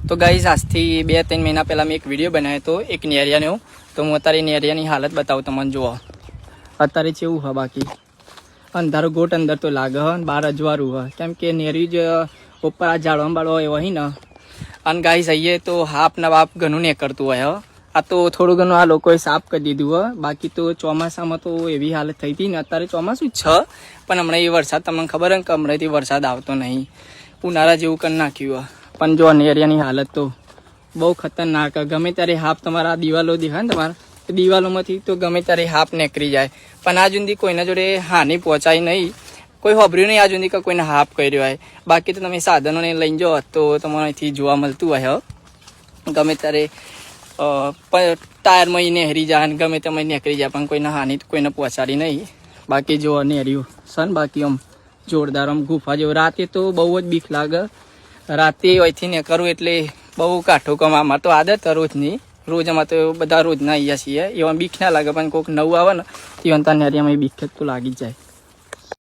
તો ગાઈસ આજથી 2-3 મહિના પહેલાં મેં એક વિડીયો બનાવ્યો હતો એક નેરિયાનો. તો હું અત્યારે નેરિયાની હાલત બતાવું તમને. જુઓ અત્યારે કેવું હ, બાકી અંધારો ગોટ અંદર તો લાગે હ, બહાર અજવાળું હ, કેમ કે નેરી જ ઉપર આ ઝાડવા બાળવા એવો હોય ને. અને ગાઈસ આવીએ તો હાપ ના બાપ ઘણું નીકળતું હોય. આ તો થોડું ઘણું આ લોકોએ સાફ કરી દીધું હોય. બાકી તો ચોમાસામાં તો એવી હાલત થઈ હતી ને. અત્યારે ચોમાસું જ છે પણ હમણાં એ વરસાદ તમને ખબર ને કે હમણાંથી વરસાદ આવતો નહીં, ઉનાળા જેવું કરી નાખ્યું. પણ જો નેરિયાની હાલત તો બહુ ખતરનાક. ગમે ત્યારે હાપ તમારા દિવાલો દેખાય ને, તમારા દિવાલોમાંથી તો ગમે ત્યારે હાપ નીકળી જાય. પણ આ સુધી કોઈના જોડે હાનિ પહોંચાય નહીં, કોઈ હોભર્યું નહીં આ સુધી કે કોઈને હાપ કર્યો હોય. બાકી તો તમે સાધનોને લઈને જાઓ તો તમારે અહીંથી જોવા મળતું હોય. ગમે ત્યારે ટાયરમાં નેહરી જાય, ગમે તેમાં નીકળી જાય, પણ કોઈને હાનિ કોઈને પહોંચાડી નહીં. બાકી જો નેર્યું સન, બાકી આમ જોરદાર આમ ગુફા જેવું. રાતે તો બહુ જ બીક લાગે. રાતે અહીંથી નીકળવું એટલે બહુ કાઠું કામ. આમાં તો આદત રોજની, રોજ આમાં તો બધા રોજના અહીંયા છીએ. એવા બીક ના લાગે, પણ કોઈક નવું આવે ને તે નેરિયામાં બીક તો લાગી જ જાય.